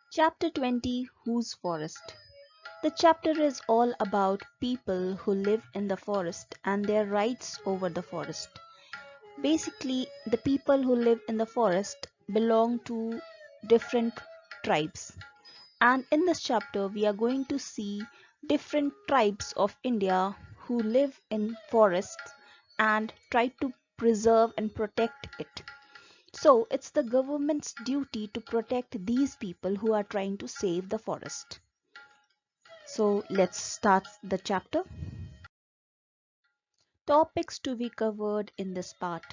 Chapter 20, Whose Forest? The chapter is all about people who live in the forest and their rights over the forest. Basically, the people who live in the forest belong to different tribes. And in this chapter, we are going to see different tribes of India who live in forests and try to preserve and protect it. So, it's the government's duty to protect these people who are trying to save the forest. So, let's start the chapter. Topics to be covered in this part: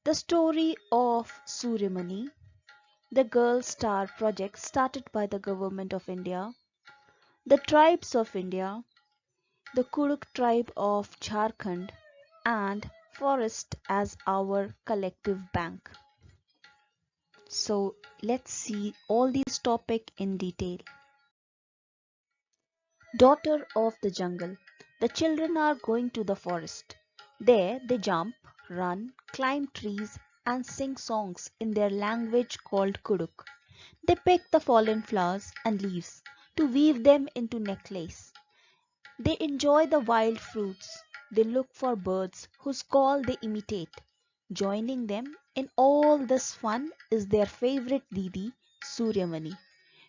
the story of Suryamani, the Girl Star project started by the Government of India, the tribes of India, the Kuruk tribe of Jharkhand, and forest as our collective bank. So let's see all these topics in detail. Daughter of the jungle. The children are going to the forest. There they jump, run, climb trees, and sing songs in their language called Kuruk. They pick the fallen flowers and leaves to weave them into necklace. They enjoy the wild fruits. They look for birds whose call they imitate. Joining them in all this fun is their favorite Didi, Suryamani.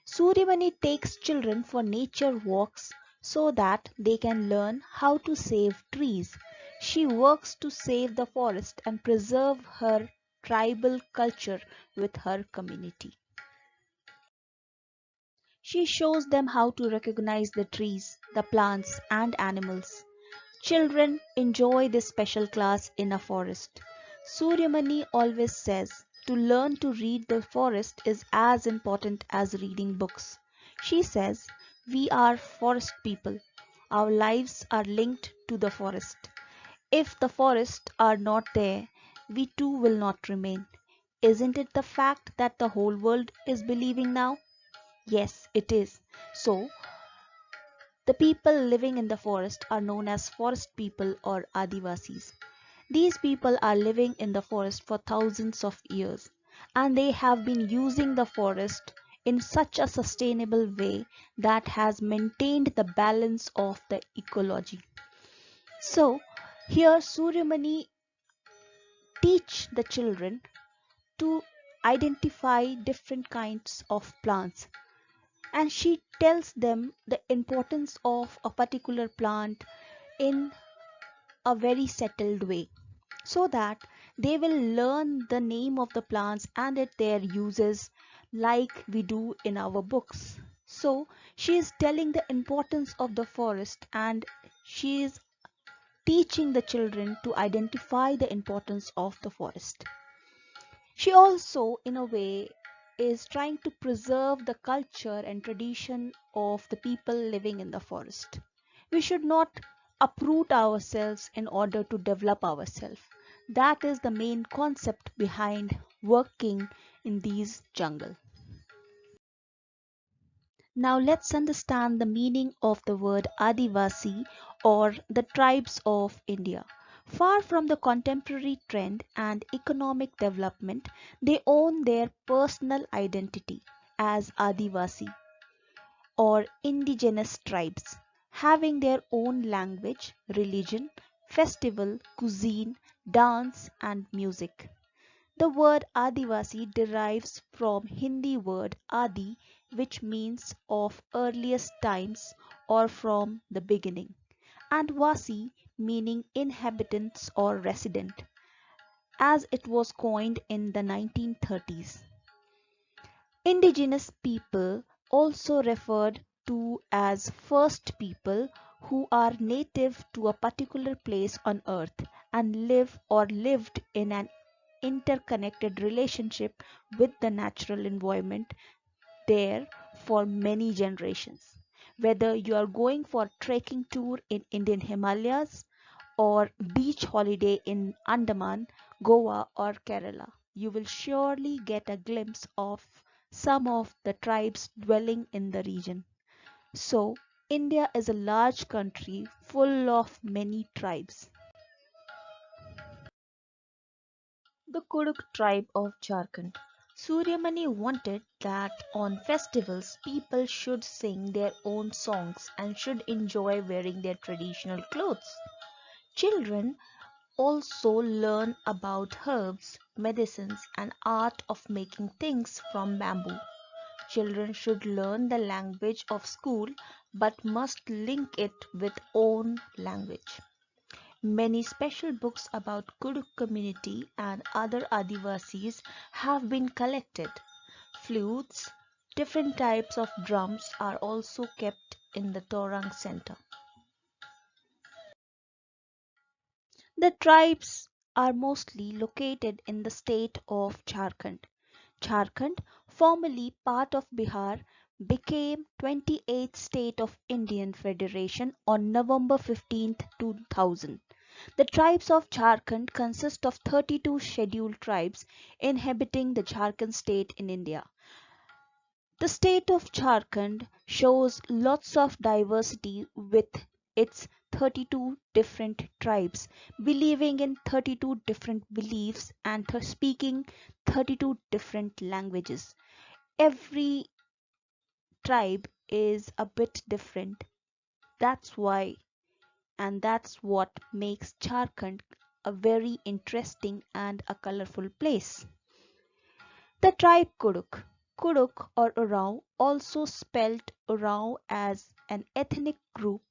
Suryamani takes children for nature walks so that they can learn how to save trees. She works to save the forest and preserve her tribal culture with her community. She shows them how to recognize the trees, the plants, and animals. Children enjoy this special class in a forest. Suryamani always says to learn to read the forest is as important as reading books. She says, we are forest people. Our lives are linked to the forest. If the forests are not there, we too will not remain. Isn't it the fact that the whole world is believing now? Yes, it is. So, the people living in the forest are known as forest people or Adivasis. These people are living in the forest for thousands of years and they have been using the forest in such a sustainable way that has maintained the balance of the ecology. So, here Suryamani teach the children to identify different kinds of plants and she tells them the importance of a particular plant in a very settled way so that they will learn the name of the plants and their uses like we do in our books. So she is telling the importance of the forest and she is teaching the children to identify the importance of the forest. She also, in a way, is trying to preserve the culture and tradition of the people living in the forest. We should not uproot ourselves in order to develop ourselves. That is the main concept behind working in these jungle. Now let's understand the meaning of the word Adivasi or the tribes of India. Far from the contemporary trend and economic development, they own their personal identity as Adivasi or indigenous tribes, having their own language, religion, festival, cuisine, dance, and music. The word Adivasi derives from Hindi word Adi, which means of earliest times or from the beginning, and Vasi meaning inhabitants or resident, as it was coined in the 1930s. Indigenous people also referred to as first people who are native to a particular place on earth and live or lived in an interconnected relationship with the natural environment there for many generations. Whether you are going for a trekking tour in Indian Himalayas or beach holiday in Andaman, Goa or Kerala, you will surely get a glimpse of some of the tribes dwelling in the region. So, India is a large country full of many tribes. The Kuduk tribe of Jharkhand. Suryamani wanted that on festivals people should sing their own songs and should enjoy wearing their traditional clothes. Children also learn about herbs, medicines, and art of making things from bamboo. Children should learn the language of school but must link it with own language. Many special books about Kuduk community and other Adivasis have been collected. Flutes, different types of drums are also kept in the Torang Center. The tribes are mostly located in the state of Jharkhand. Jharkhand, formerly part of Bihar, became 28th state of Indian Federation on November 15, 2000. The tribes of Jharkhand consist of 32 scheduled tribes inhabiting the Jharkhand state in India. The state of Jharkhand shows lots of diversity with its 32 different tribes, believing in 32 different beliefs and speaking 32 different languages. Every tribe is a bit different. That's why, and that's what makes Jharkhand a very interesting and a colorful place. The tribe Kuduk. Kuduk or Urao, also spelled Urao, as an ethnic group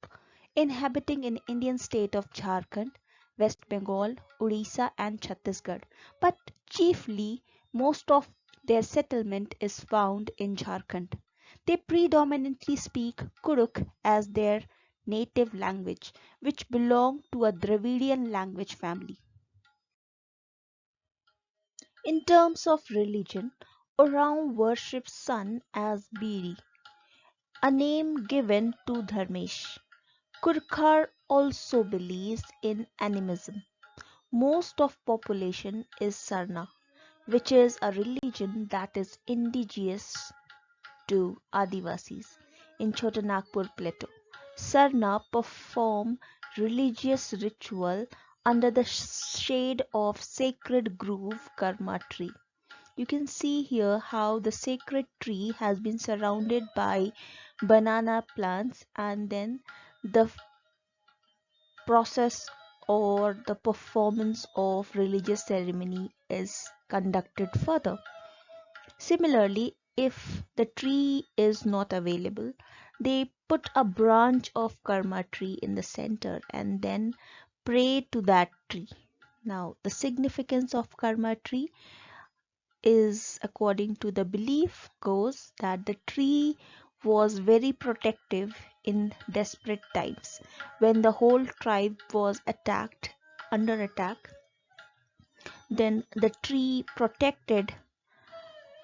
inhabiting in Indian state of Jharkhand, West Bengal, Odisha and Chhattisgarh, but chiefly most of their settlement is found in Jharkhand. They predominantly speak Kuduk as their native language, which belong to a Dravidian language family. In terms of religion, Oraon worships sun as Biri, a name given to Dharmesh. Kurkar also believes in animism. Most of population is Sarna, which is a religion that is indigenous to Adivasis in Chotanagpur Plateau. Sarna perform religious ritual under the shade of sacred grove Karma tree. You can see here how the sacred tree has been surrounded by banana plants, and then the process or the performance of religious ceremony is conducted further. Similarly, if the tree is not available, they put a branch of karma tree in the center and then pray to that tree. Now, the significance of karma tree is, according to the belief, goes that the tree was very protective in desperate times when the whole tribe was attacked under attack. Then the tree protected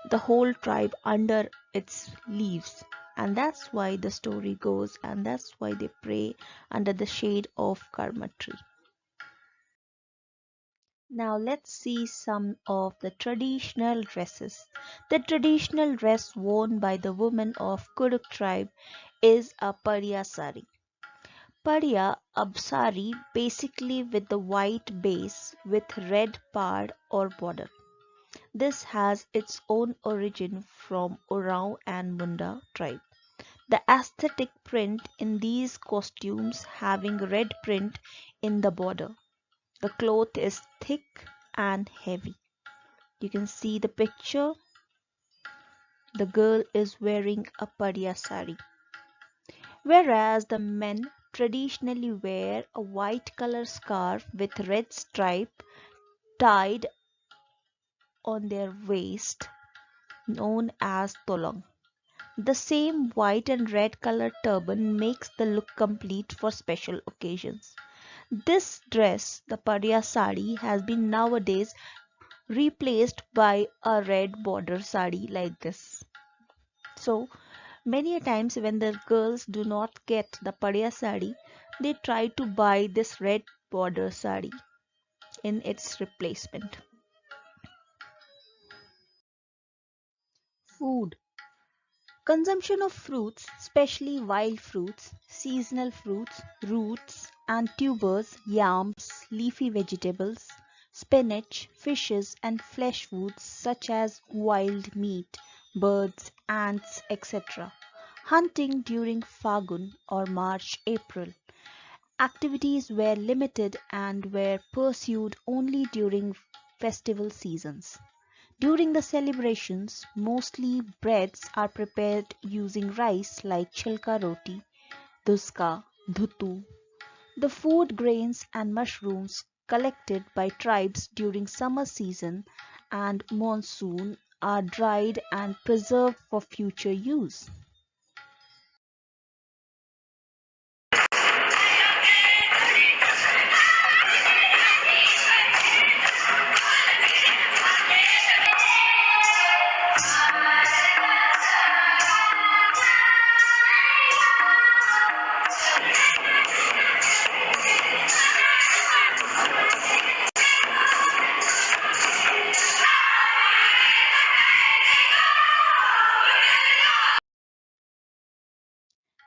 the whole tribe under its leaves, and that's why the story goes, and that's why they pray under the shade of karma tree. Now let's see some of the traditional dresses. The traditional dress worn by the women of Kuduk tribe is a Pariya sari. Pariya, a sari basically with the white base with red pad or border. This has its own origin from Orao and Munda tribe. The aesthetic print in these costumes having red print in the border. The cloth is thick and heavy. You can see the picture. The girl is wearing a Pariya sari, whereas the men traditionally wear a white color scarf with red stripe tied on their waist, known as tolong. The same white and red color turban makes the look complete for special occasions. This dress, the Pariya sari, has been nowadays replaced by a red border sari like this. So many a times when the girls do not get the Padiya sari, they try to buy this red border sari in its replacement. Food. Consumption of fruits, especially wild fruits, seasonal fruits, roots and tubers, yams, leafy vegetables, spinach, fishes, and flesh foods such as wild meat, birds, ants, etc. Hunting during Fagun or March April. Activities were limited and were pursued only during festival seasons. During the celebrations, mostly breads are prepared using rice like chilka roti, duska, dhutu. The food grains and mushrooms collected by tribes during summer season and monsoon are dried and preserved for future use.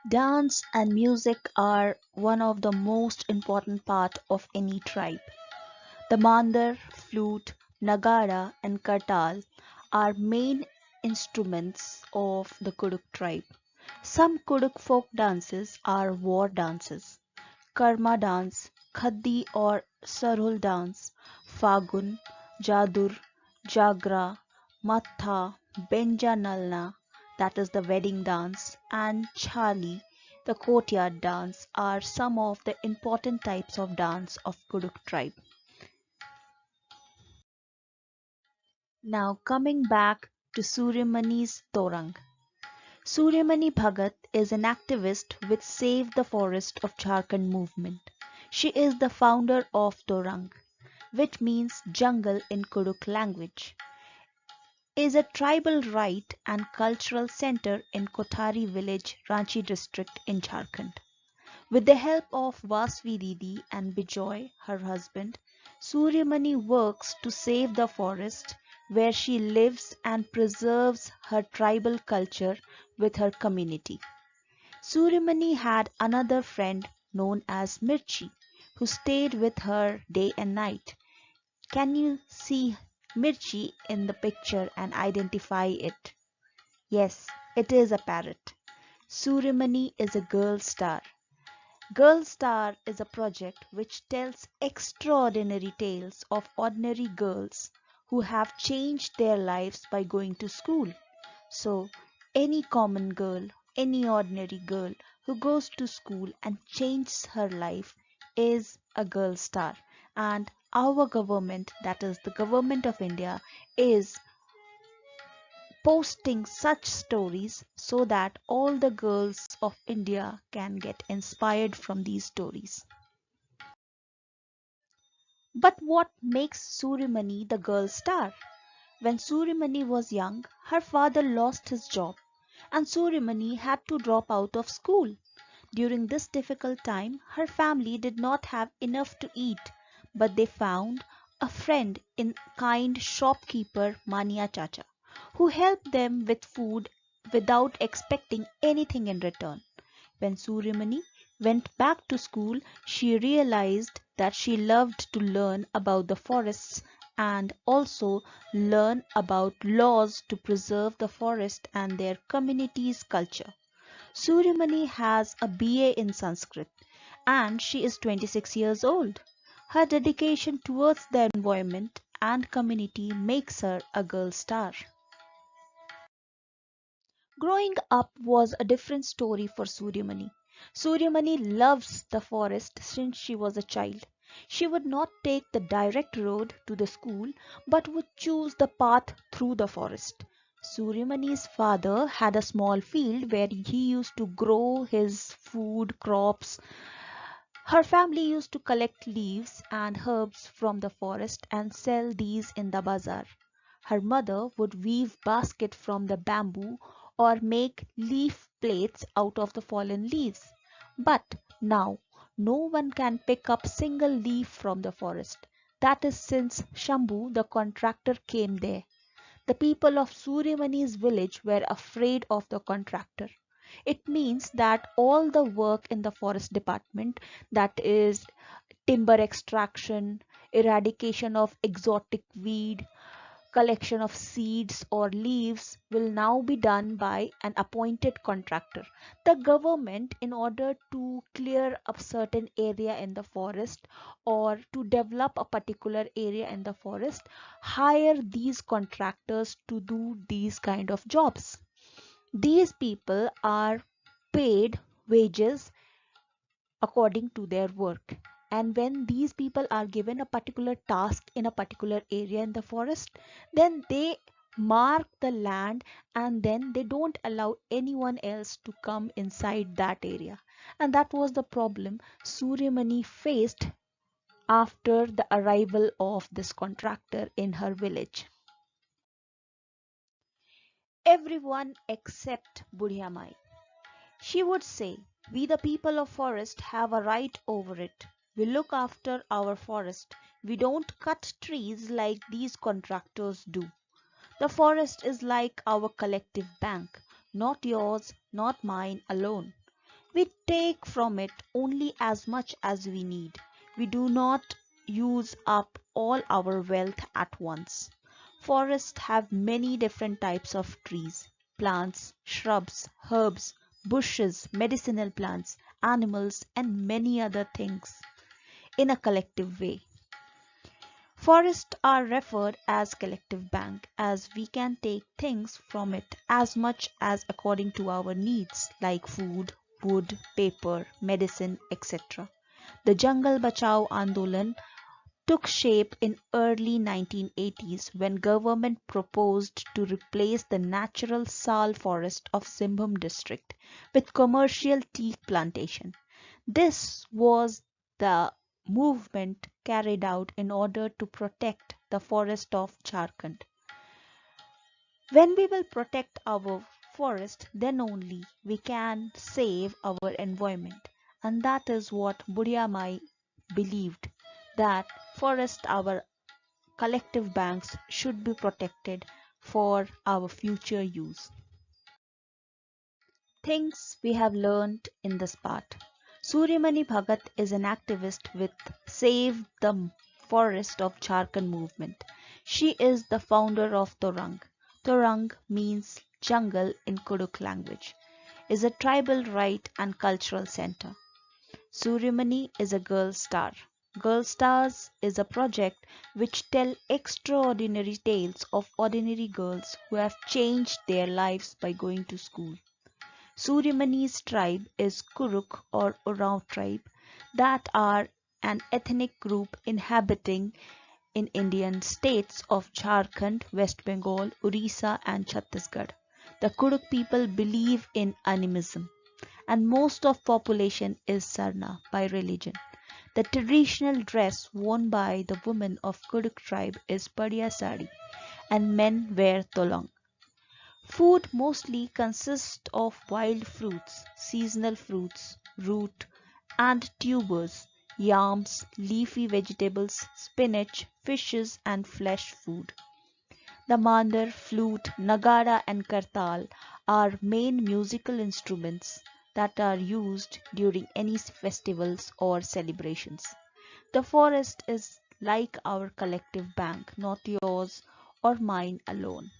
Dance and music are one of the most important part of any tribe. The mandar, flute, nagara and kartal are main instruments of the Kuduk tribe. Some Kuduk folk dances are war dances. Karma dance, Khaddi or Sarhul dance, Fagun, Jadur, Jagra, Matha, Benja Nalna, that is the wedding dance, and Chali, the courtyard dance, are some of the important types of dance of Kuduk tribe. Now coming back to Suryamani's Torang. Suryamani Bhagat is an activist with Save the Forest of Jharkhand movement. She is the founder of Torang, which means jungle in Kuduk language, is a tribal rite and cultural center in Kothari village, Ranchi district in Jharkhand. With the help of Vasvi Didi and Bijoy, her husband, Suryamani works to save the forest where she lives and preserves her tribal culture with her community. Suryamani had another friend known as Mirchi who stayed with her day and night. Can you see Mirchi in the picture and identify it? Yes, it is a parrot. Suryamani is a girl star. Girl Star is a project which tells extraordinary tales of ordinary girls who have changed their lives by going to school. So, any common girl, any ordinary girl who goes to school and changes her life is a girl star. And our government, that is the government of India, is posting such stories so that all the girls of India can get inspired from these stories. But what makes Surimani the girl star? When Surimani was young, her father lost his job and Surimani had to drop out of school. During this difficult time, her family did not have enough to eat, but they found a friend in kind shopkeeper Mania Chacha, who helped them with food without expecting anything in return. When Surimani went back to school, she realized that she loved to learn about the forests and also learn about laws to preserve the forest and their community's culture. Surimani has a BA in Sanskrit and she is 26 years old. Her dedication towards the environment and community makes her a girl star. Growing up was a different story for Suryamani. Suryamani loves the forest since she was a child. She would not take the direct road to the school but would choose the path through the forest. Suryamani's father had a small field where he used to grow his food crops. Her family used to collect leaves and herbs from the forest and sell these in the bazaar. Her mother would weave baskets from the bamboo or make leaf plates out of the fallen leaves. But now no one can pick up single leaf from the forest. That is since Shambhu the contractor came there. The people of Suryamani's village were afraid of the contractor. It means that all the work in the forest department, that is timber extraction, Eradication of exotic weed, collection of seeds or leaves will now be done by an appointed contractor. The government, in order to clear a certain area in the forest or to develop a particular area in the forest, hire these contractors to do these kind of jobs. These people are paid wages according to their work. And when these people are given a particular task in a particular area in the forest, then they mark the land and then they don't allow anyone else to come inside that area. And that was the problem Suryamani faced after the arrival of this contractor in her village. Everyone except Budhya Mai. She would say, "We the people of forest have a right over it. We look after our forest. We don't cut trees like these contractors do. The forest is like our collective bank, not yours, not mine alone. We take from it only as much as we need. We do not use up all our wealth at once. Forests have many different types of trees, plants, shrubs, herbs, bushes, medicinal plants, animals, and many other things in a collective way. Forests are referred as collective bank as we can take things from it as much as according to our needs like food, wood, paper, medicine, etc. The Jangal Bachao Andolan took shape in early 1980s when government proposed to replace the natural sal forest of Simbham district with commercial tea plantation. This was the movement carried out in order to protect the forest of Jharkhand. When we will protect our forest, then only we can save our environment. And that is what Budhya Mai believed, that forest, our collective banks, should be protected for our future use. Things we have learned in this part. Suryamani Bhagat is an activist with Save the Forest of Jharkhand movement. She is the founder of Torang. Torang means jungle in Kuduk language, is a tribal right and cultural center. Suryamani is a girl star. Girl Stars is a project which tell extraordinary tales of ordinary girls who have changed their lives by going to school. Suryamani's tribe is Kuruk or Oraon tribe that are an ethnic group inhabiting in Indian states of Jharkhand, West Bengal, Orissa and Chhattisgarh. The Kuruk people believe in animism and most of population is Sarna by religion. The traditional dress worn by the women of Kuruk tribe is Padiya sari and men wear tolong. Food mostly consists of wild fruits, seasonal fruits, root and tubers, yams, leafy vegetables, spinach, fishes and flesh food. The mandar, flute, nagara and kartal are main musical instruments that are used during any festivals or celebrations. The forest is like our collective bank, not yours or mine alone.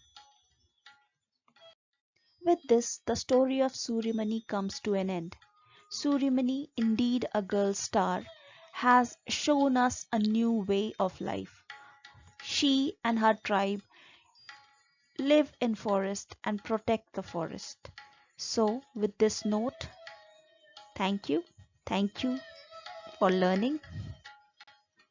With this, the story of Suryamani comes to an end. Suryamani, indeed a girl star, has shown us a new way of life. She and her tribe live in forest and protect the forest. So, with this note, thank you. Thank you for learning.